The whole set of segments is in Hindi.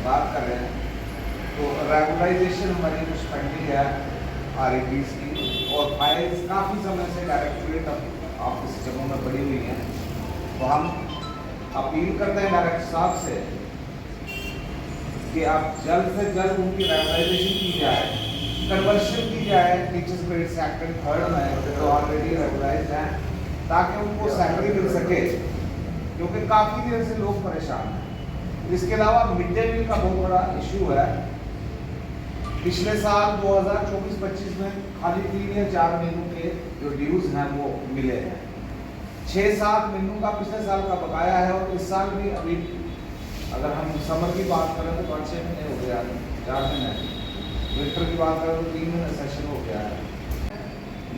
बात कर रहे हैं, तो रेगुलराइजेशन हमारी कुछ पेंडिंग है RAPs की, और फाइल्स काफ़ी समय से डायरेक्टरेट ऑफिस जम्मू में पड़ी हुई हैं। तो हम अपील करते हैं डायरेक्टर साहब से कि आप जल्द से जल्द उनकी रेगुलराइजेशन की जाए, कन्वर्शन की जाए टीचर्स ग्रेड सेकंड थर्ड में जो ऑलरेडी रेगुलराइज हैं, ताकि उनको सैलरी मिल सके, क्योंकि काफ़ी देर से लोग परेशान हैं। इसके अलावा मिड डे मील का बहुत बड़ा इशू है। पिछले साल 2024-25 में खाली 3 या 4 महीनों के जो ड्यूज हैं वो मिले हैं। 6-7 महीनों का पिछले साल का बकाया है, और इस साल भी अभी अगर हम समर की बात करें तो 5-6 महीने हो गया, 4 महीने, विंटर की बात करें तो 3 महीने सेशन हो गया है।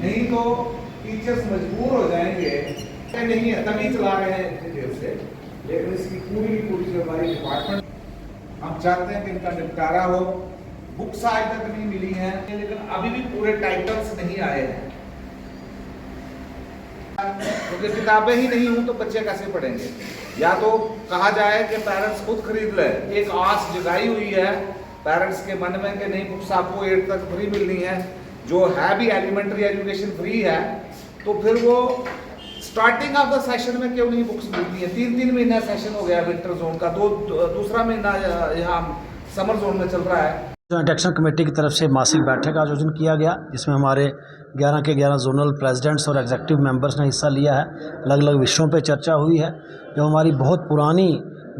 नहीं तो टीचर्स मजबूर हो जाएंगे, नहीं है तभी चला रहे हैं इतनी देर से, लेकिन इसकी पूरी जिम्मेदारी डिपार्टमेंट, हम चाहते हैं कि इनका निपटारा हो। बुक्स आज तक नहीं मिली हैं, लेकिन अभी भी पूरे टाइटल्स नहीं आए हैं, क्योंकि किताबें ही नहीं हों तो बच्चे कैसे पढ़ेंगे। या तो कहा जाए कि पेरेंट्स खुद खरीद ले, एक आस जगाई हुई है पेरेंट्स के मन में कि नहीं बुक्स आपको 8 तक फ्री मिलनी है, जो है भी एलिमेंट्री एजुकेशन फ्री है, तो फिर वो स्टार्टिंग ऑफ द सेशन में क्यों नहीं बुक्स मिलती है। 3-3 महीना सेशन हो गया विंटर जोन का, दूसरा महीना यहाँ समर जोन में चल रहा है। जॉइंट एक्शन कमेटी की तरफ से मासिक बैठक का आयोजन किया गया, जिसमें हमारे 11 के 11 जोनल प्रेसिडेंट्स और एग्जीक्यूटिव मेंबर्स ने हिस्सा लिया है। अलग अलग विषयों पे चर्चा हुई है। जो हमारी बहुत पुरानी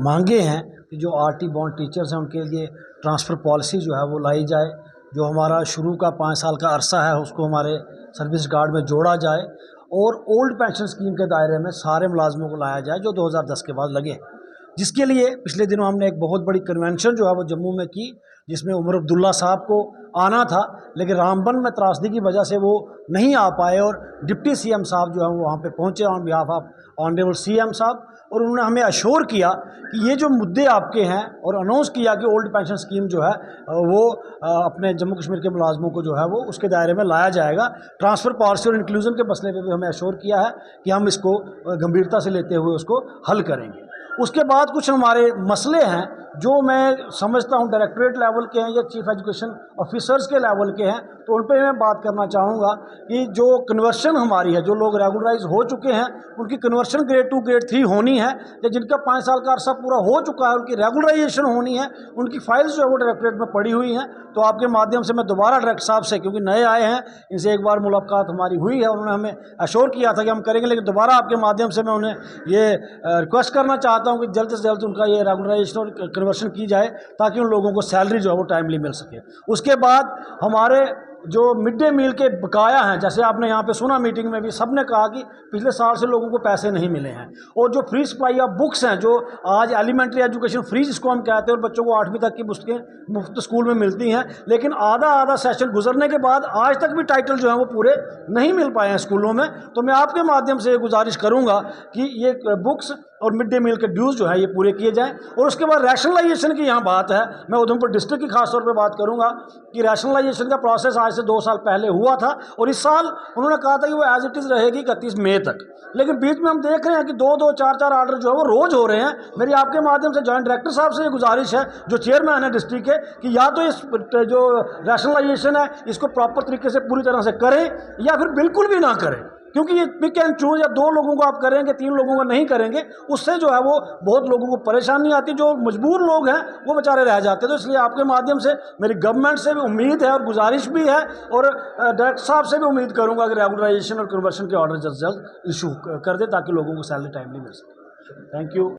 मांगे हैं कि जो RT बॉन्ड टीचर्स हैं उनके लिए ट्रांसफ़र पॉलिसी जो है वो लाई जाए, जो हमारा शुरू का 5 साल का अरसा है उसको हमारे सर्विस गार्ड में जोड़ा जाए, और ओल्ड पेंशन स्कीम के दायरे में सारे मुलाजमों को लाया जाए जो 2010 के बाद लगे। जिसके लिए पिछले दिनों हमने एक बहुत बड़ी कन्वेंशन जो है वो जम्मू में की, जिसमें उमर अब्दुल्ला साहब को आना था, लेकिन रामबन में त्रासदी की वजह से वो नहीं आ पाए, और डिप्टी CM साहब जो है वो वहाँ पे पहुँचे on behalf of honourable CM साहब, और उन्होंने हमें अश्योर किया कि ये जो मुद्दे आपके हैं, और अनाउंस किया कि ओल्ड पेंशन स्कीम जो है वो अपने जम्मू कश्मीर के मुलाजमों को जो है वो उसके दायरे में लाया जाएगा। ट्रांसफ़र पॉलिसी और इंक्लूजन के मसले पर भी हमें अश्योर किया है कि हम इसको गंभीरता से लेते हुए उसको हल करेंगे। उसके बाद कुछ हमारे मसले हैं जो मैं समझता हूँ डायरेक्टरेट लेवल के हैं या चीफ एजुकेशन ऑफिसर्स के लेवल के हैं, तो उन पर मैं बात करना चाहूँगा कि जो कन्वर्शन हमारी है, जो लोग रेगुलराइज हो चुके हैं उनकी कन्वर्शन ग्रेड 2 ग्रेड 3 होनी है, या जिनका 5 साल का अरसा पूरा हो चुका है उनकी रेगुलराइजेशन होनी है, उनकी फाइल्स जो है वो डायरेक्टरेट में पड़ी हुई हैं। तो आपके माध्यम से मैं दोबारा डायरेक्टर साहब से, क्योंकि नए आए हैं, इनसे एक बार मुलाकात हमारी हुई है, उन्होंने हमें अश्योर किया था कि हम करेंगे, लेकिन दोबारा आपके माध्यम से मैं उन्हें ये रिक्वेस्ट करना चाहता हूँ कि जल्द से जल्द उनका ये रेगुलराइजेशन और कन्वर्शन की जाए, ताकि उन लोगों को सैलरी जो है वो टाइमली मिल सके। उसके बाद हमारे जो मिड डे मील के बकाया हैं, जैसे आपने यहाँ पे सुना मीटिंग में भी सबने कहा कि पिछले साल से लोगों को पैसे नहीं मिले हैं, और जो फ्री सप्लाई ऑफ बुक्स हैं, जो आज एलिमेंट्री एजुकेशन फ्री जिसको हम कहते हैं, और बच्चों को 8वीं तक की पुस्तकें मुफ्त स्कूल में मिलती हैं, लेकिन आधा सेशन गुजरने के बाद आज तक भी टाइटल जो हैं वो पूरे नहीं मिल पाए हैं स्कूलों में। तो मैं आपके माध्यम से गुजारिश करूँगा कि ये बुक्स और मिड डे मील के ड्यूज़ जो है ये पूरे किए जाएं। और उसके बाद रैशनलाइजेशन की यहाँ बात है, मैं उधमपुर डिस्ट्रिक्ट की खास तौर पे बात करूँगा कि रैशनलाइजेशन का प्रोसेस आज से 2 साल पहले हुआ था, और इस साल उन्होंने कहा था कि वो एज इट इज़ रहेगी 31 मई तक, लेकिन बीच में हम देख रहे हैं कि 2-2, 4-4 आर्डर जो है वो रोज़ हो रहे हैं। मेरी आपके माध्यम से जॉइंट डायरेक्टर साहब से ये गुजारिश है, जो चेयरमैन है डिस्ट्रिक्ट के, कि या तो इस जो रैशनलाइजेशन है इसको प्रॉपर तरीके से पूरी तरह से करें, या फिर बिल्कुल भी ना करें, क्योंकि ये पिक एंड चूज, या 2 लोगों को आप करेंगे 3 लोगों को नहीं करेंगे, उससे जो है वो बहुत लोगों को परेशानी आती है। जो मजबूर लोग हैं वो बेचारे रह जाते हैं। तो इसलिए आपके माध्यम से मेरी गवर्नमेंट से भी उम्मीद है और गुजारिश भी है, और डायरेक्टर साहब से भी उम्मीद करूंगा कि रेगुलराइजेशन और कन्वर्शन के ऑर्डर जल्द से जल्द इशू कर दे, ताकि लोगों को सैलरी टाइमली मिल सके। Thank you.